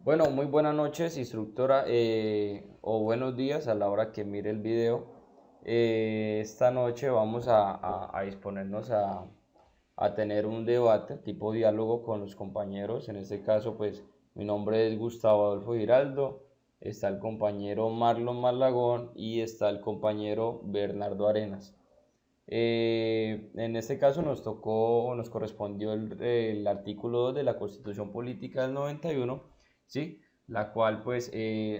Bueno, muy buenas noches, instructora, o buenos días a la hora que mire el video. Esta noche vamos a disponernos a tener un debate tipo diálogo con los compañeros. En este caso, pues mi nombre es Gustavo Adolfo Giraldo, está el compañero Marlon Malagón y está el compañero Bernardo Arenas. En este caso nos correspondió el artículo 2 de la Constitución Política del 91, ¿sí? La cual pues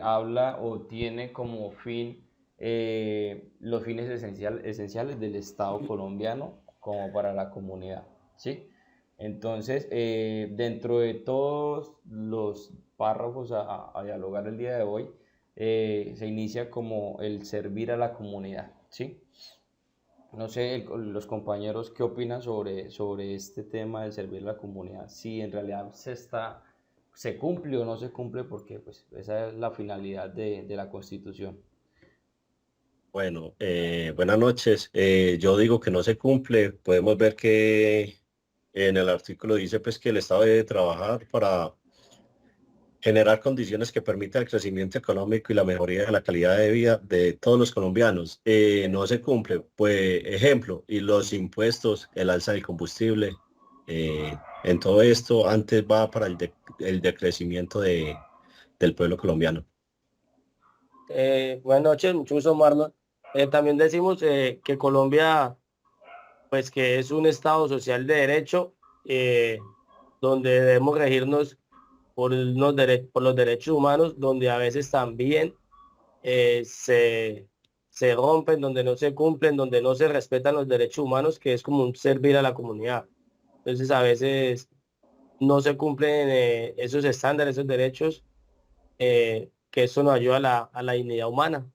habla o tiene como fin los fines esenciales del Estado colombiano como para la comunidad, ¿sí? Entonces, dentro de todos los párrafos a dialogar el día de hoy, se inicia como el servir a la comunidad, ¿sí? No sé, los compañeros, ¿qué opinan sobre este tema de servir a la comunidad? Si en realidad se cumple o no se cumple, porque pues esa es la finalidad de la Constitución. Bueno, buenas noches. Yo digo que no se cumple. Podemos ver que en el artículo dice pues que el Estado debe trabajar para generar condiciones que permitan el crecimiento económico y la mejoría de la calidad de vida de todos los colombianos. No se cumple. Pues ejemplo, y los impuestos, el alza del combustible, en todo esto antes va para el decrecimiento del pueblo colombiano. Buenas noches, mucho gusto, Marlon. También decimos que Colombia, pues que es un Estado social de derecho, donde debemos regirnos por los derechos humanos, donde a veces también se rompen, donde no se cumplen, donde no se respetan los derechos humanos, que es como un servir a la comunidad. Entonces, a veces no se cumplen esos estándares, esos derechos, que eso nos ayuda a la dignidad humana.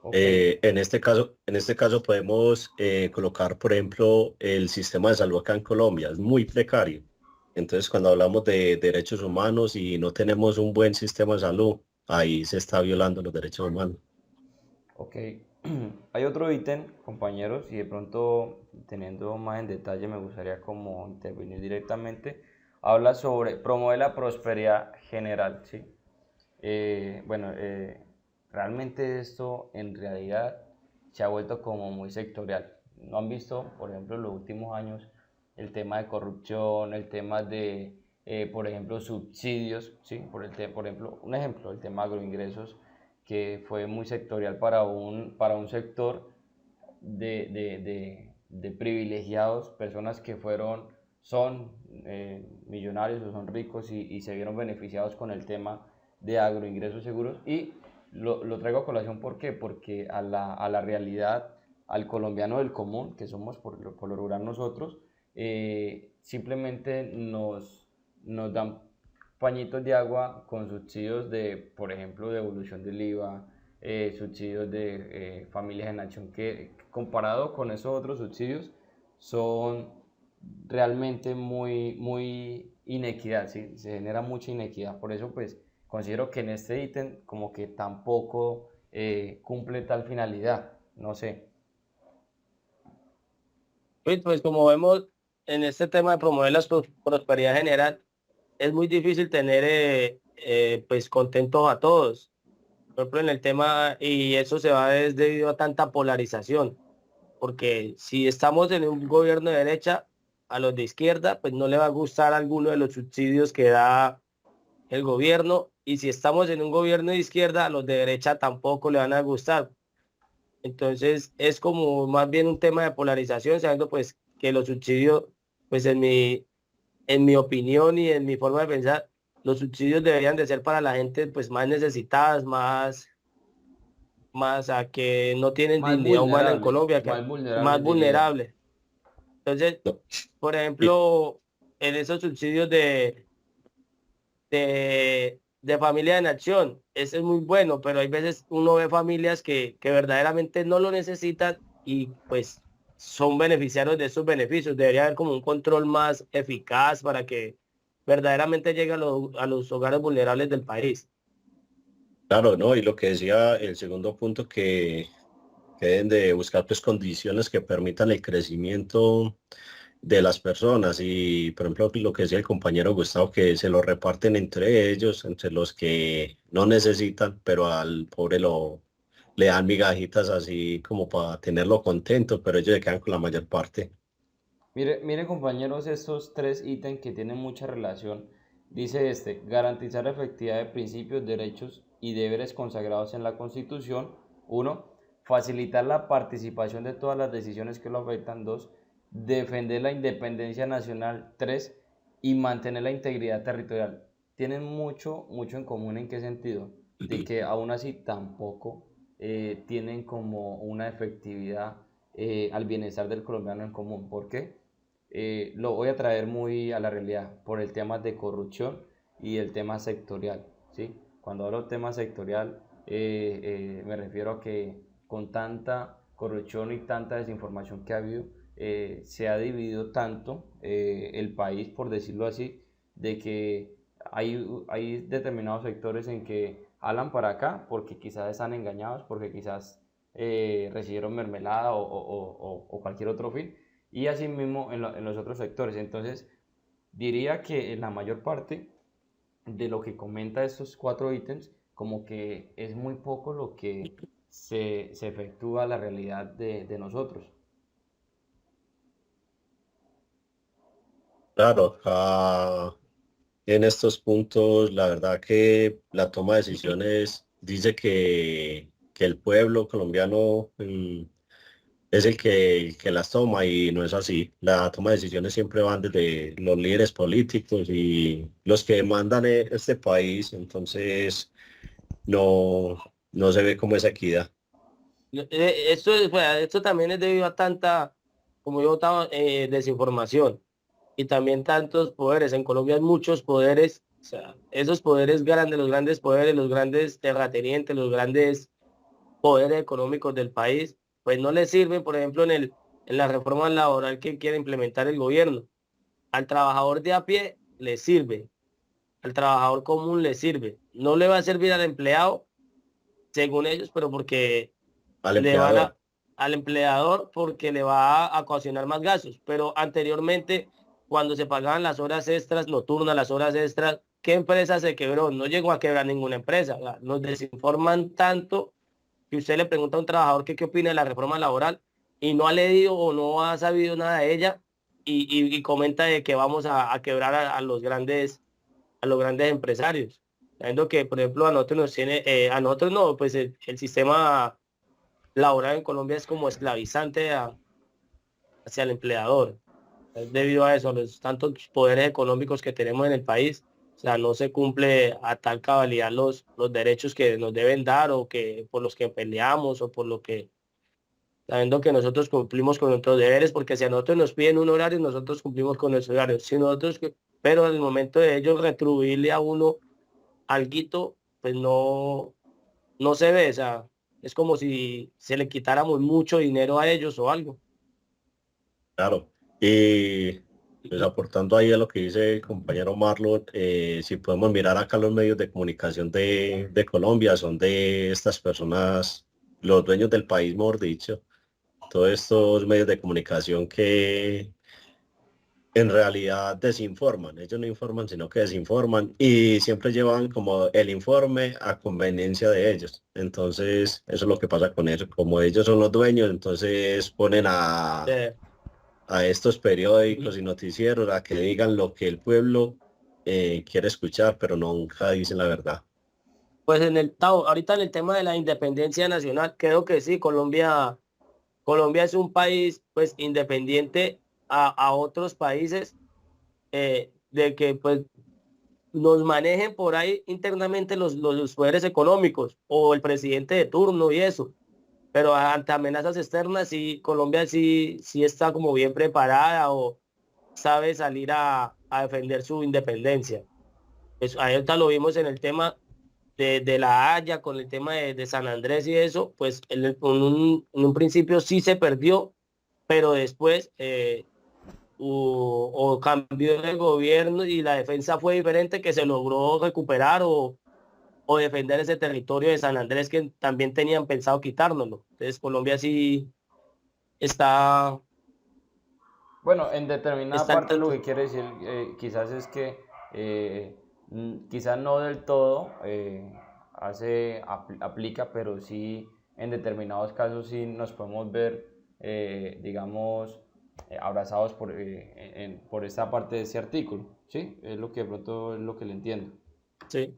Ok, En este caso podemos colocar, por ejemplo, el sistema de salud acá en Colombia. Es muy precario. Entonces, cuando hablamos de derechos humanos y no tenemos un buen sistema de salud, ahí se está violando los derechos humanos. ok. Hay otro ítem, compañeros, y de pronto teniendo más en detalle me gustaría como intervenir directamente. Habla sobre promover la prosperidad general, ¿sí? Bueno, realmente esto en realidad se ha vuelto como muy sectorial. ¿No han visto, por ejemplo, en los últimos años el tema de corrupción, el tema de, por ejemplo, subsidios, ¿sí? Por ejemplo, un ejemplo, el tema de agroingresos, que fue muy sectorial para un sector de privilegiados, personas que son millonarios o son ricos y se vieron beneficiados con el tema de agroingresos seguros. Y lo traigo a colación, ¿por qué? Porque a la realidad, al colombiano del común, que somos por lo rural nosotros, simplemente nos dan pañitos de agua con subsidios de, por ejemplo, devolución del IVA, subsidios de familias en acción, que comparado con esos otros subsidios son realmente muy inequidad, ¿sí? Se genera mucha inequidad. Por eso, pues, considero que en este ítem como que tampoco cumple tal finalidad. No sé. Pues como vemos en este tema de promover la prosperidad general, es muy difícil tener pues contentos a todos. Por ejemplo, en el tema, y eso se va es debido a tanta polarización, porque si estamos en un gobierno de derecha, a los de izquierda, pues no le va a gustar alguno de los subsidios que da el gobierno, y si estamos en un gobierno de izquierda, a los de derecha tampoco le van a gustar. Entonces es como más bien un tema de polarización, sabiendo pues que los subsidios, pues en mi opinión y en mi forma de pensar, los subsidios deberían de ser para la gente pues más necesitadas, más a que no tienen Más dignidad humana en vulnerables, Colombia, más que más vulnerables diría. vulnerables. Entonces, No. por Y ejemplo, en esos subsidios de familia en acción, ese es muy bueno, pero hay veces uno ve familias que verdaderamente no lo necesitan y pues son beneficiarios de esos beneficios. Debería haber como un control más eficaz para que verdaderamente llegue a los hogares vulnerables del país. claro, ¿no? Y lo que decía el segundo punto que deben de buscar pues condiciones que permitan el crecimiento de las personas y, por ejemplo, lo que decía el compañero Gustavo, que se lo reparten entre ellos, entre los que no necesitan, pero al pobre le dan migajitas así como para tenerlo contento, pero ellos se quedan con la mayor parte. Mire compañeros, estos tres ítems que tienen mucha relación. Dice este, garantizar la efectividad de principios, derechos y deberes consagrados en la Constitución. Uno, facilitar la participación de todas las decisiones que lo afectan. Dos, defender la independencia nacional. Tres, y mantener la integridad territorial. Tienen mucho en común. ¿En qué sentido? De que aún así tampoco tienen como una efectividad al bienestar del colombiano en común. ¿Por qué? Lo voy a traer muy a la realidad por el tema de corrupción y el tema sectorial, ¿sí? Cuando hablo de tema sectorial, me refiero a que con tanta corrupción y tanta desinformación que ha habido, se ha dividido tanto el país, por decirlo así, de que hay determinados sectores en que hablan para acá porque quizás están engañados, porque quizás recibieron mermelada o cualquier otro fin, y asimismo en los otros sectores. Entonces, diría que en la mayor parte de lo que comenta estos cuatro ítems, como que es muy poco lo que se efectúa la realidad de nosotros. Claro, en estos puntos, la verdad que la toma de decisiones dice que el pueblo colombiano es el que las toma y no es así. La toma de decisiones siempre van desde los líderes políticos y los que mandan este país, entonces no, no se ve como esa equidad. Esto también es debido a tanta, como yo estaba, desinformación y también tantos poderes. En Colombia hay muchos poderes, o sea, esos poderes grandes, los grandes poderes, los grandes terratenientes, los grandes poderes económicos del país, pues no les sirven, por ejemplo, en la reforma laboral que quiere implementar el gobierno. Al trabajador de a pie le sirve, al trabajador común le sirve. No le va a servir al empleado, según ellos, pero porque Al le van empleador, al empleador porque le va a ocasionar más gastos. Pero anteriormente, cuando se pagaban las horas extras nocturnas, las horas extras, ¿qué empresa se quebró? No llegó a quebrar ninguna empresa. O sea, nos desinforman tanto que usted le pregunta a un trabajador que qué opina de la reforma laboral y no ha leído o no ha sabido nada de ella y comenta de que vamos a quebrar a los grandes empresarios. Sabiendo que, por ejemplo, a nosotros nos tiene, a nosotros no, pues el sistema laboral en Colombia es como esclavizante hacia el empleador. Es debido a eso, a los tantos poderes económicos que tenemos en el país. O sea, no se cumple a tal cabalidad los derechos que nos deben dar o que por los que peleamos o por lo que, sabiendo que nosotros cumplimos con nuestros deberes, porque si a nosotros nos piden un horario, nosotros cumplimos con nuestro horario. Si nosotros, pero en el momento de ellos retribuirle a uno alguito, pues no se ve, o sea, es como si se le quitáramos mucho dinero a ellos o algo. claro. Y pues aportando ahí a lo que dice el compañero Marlon, si podemos mirar acá los medios de comunicación de Colombia, son de estas personas, los dueños del país, mejor dicho, todos estos medios de comunicación que en realidad desinforman. Ellos no informan, sino que desinforman y siempre llevan como el informe a conveniencia de ellos. Entonces, eso es lo que pasa con eso. Como ellos son los dueños, entonces ponen Eh, a estos periódicos y noticieros a que digan lo que el pueblo quiere escuchar, pero nunca dicen la verdad. Pues ahorita en el tema de la independencia nacional, creo que sí, Colombia es un país pues independiente a otros países, de que pues nos manejen por ahí internamente los poderes económicos o el presidente de turno y eso. Pero ante amenazas externas, sí, Colombia sí está como bien preparada o sabe salir a defender su independencia. Eso, ahorita lo vimos en el tema de La Haya, con el tema de San Andrés y eso, pues en un principio sí se perdió, pero después o cambió el gobierno y la defensa fue diferente, que se logró recuperar o defender ese territorio de San Andrés que también tenían pensado quitárnoslo. Entonces Colombia sí está Bueno, en determinada Están parte lo tanto- que quiere decir quizás es que quizás no del todo aplica, pero sí en determinados casos sí nos podemos ver, digamos, abrazados por esta parte de ese artículo, ¿sí? Es lo que de pronto es lo que le entiendo. Sí.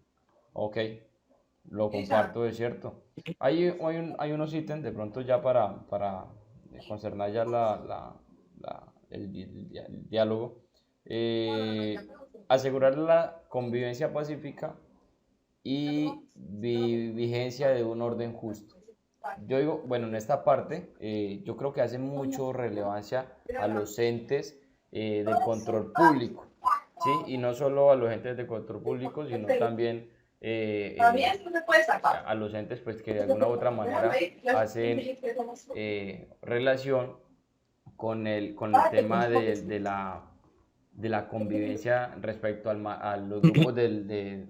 Ok, lo comparto, es cierto. Hay unos ítems de pronto ya para concernar ya el diálogo. Asegurar la convivencia pacífica y vigencia de un orden justo. Yo digo, bueno, en esta parte yo creo que hace mucho relevancia a los entes de control público, ¿sí? Y no solo a los entes de control público, sino también a los entes pues, que de alguna u otra manera hacen relación con el tema de la convivencia respecto a los grupos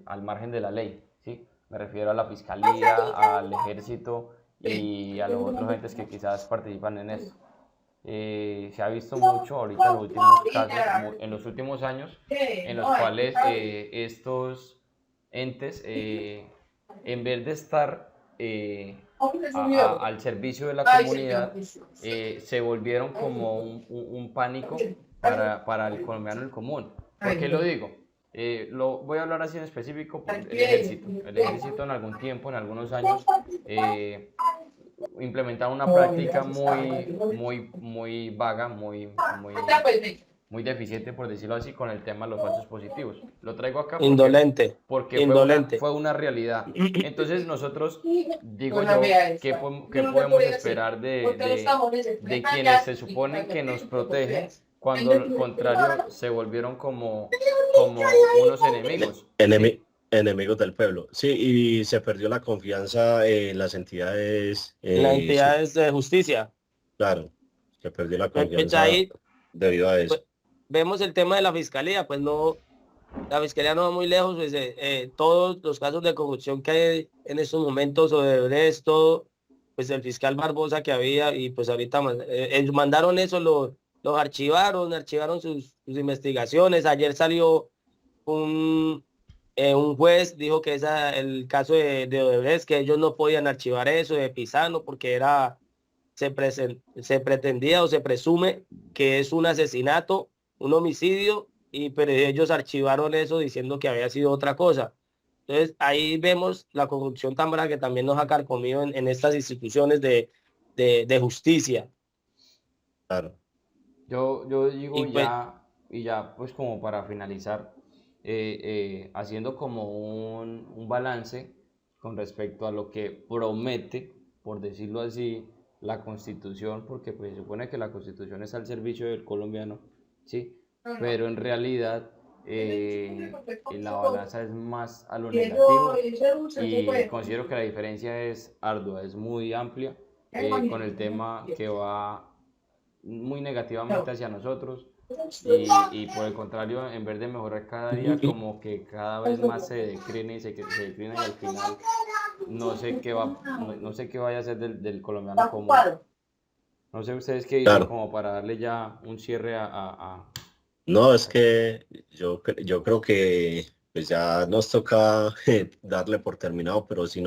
al margen de la ley, ¿sí? Me refiero a la fiscalía, al ejército y a los otros entes que quizás participan en esto. Se ha visto mucho ahorita en los últimos casos, en los últimos años, en los cuales estos entes, en vez de estar al servicio de la comunidad, se volvieron como un pánico para el colombiano del común. ¿Por qué lo digo? Voy a hablar así en específico por el ejército. El ejército en algún tiempo, en algunos años, implementaron una práctica muy vaga, muy deficiente, por decirlo así, con el tema de los falsos positivos. Lo traigo acá Indolente. porque Indolente. fue una realidad. Entonces nosotros, digo yo, ¿qué podemos esperar de quienes se supone que nos protegen cuando al contrario se volvieron como unos enemigos? ¿Sí? Enemigos del pueblo. Sí, y se perdió la confianza en las entidades. Las entidades de justicia. Claro, se perdió la Pues confianza ahí debido a eso. pues, vemos el tema de la fiscalía, pues no, la fiscalía no va muy lejos, pues, todos los casos de corrupción que hay en estos momentos, o de todo, pues el fiscal Barbosa que había, y pues ahorita ellos mandaron eso, los archivaron sus investigaciones. Ayer salió un juez, dijo que el caso de Odebrecht, que ellos no podían archivar eso de Pizano porque se pretendía o se presume que es un asesinato, un homicidio, pero ellos archivaron eso diciendo que había sido otra cosa. Entonces ahí vemos la corrupción tan brava que también nos ha carcomido en estas instituciones de justicia. Claro. Yo digo Y pues, y ya pues como para finalizar, haciendo como un balance con respecto a lo que promete, por decirlo así, la Constitución, porque pues se supone que la Constitución está al servicio del colombiano, ¿sí? Pero en realidad la balanza es más a lo negativo y considero que la diferencia es ardua, es muy amplia con el tema que va muy negativamente hacia nosotros y por el contrario, en vez de mejorar cada día, como que cada vez más se declina se declina y al final no sé qué vaya a ser del colombiano común. No sé ustedes qué dicen Claro. como para darle ya un cierre No, es que yo creo que pues ya nos toca darle por terminado, pero si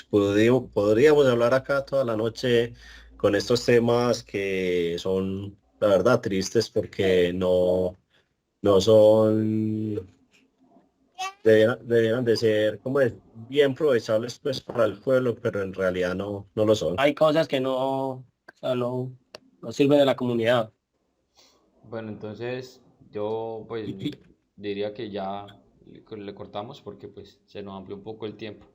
podríamos hablar acá toda la noche con estos temas que son, la verdad, tristes porque no son, debieran de ser como bien aprovechables pues para el pueblo, pero en realidad no lo son. hay cosas que o sea, no sirven de la comunidad. Bueno, entonces yo pues diría que ya le cortamos porque pues se nos amplió un poco el tiempo.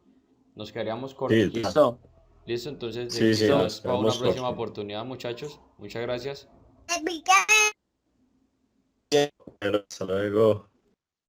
Nos quedaríamos cortos. Sí, Listo. Listo, entonces sí, quizás nos para una quedamos próxima cortos. oportunidad, muchachos. Muchas gracias. Bueno, hasta luego.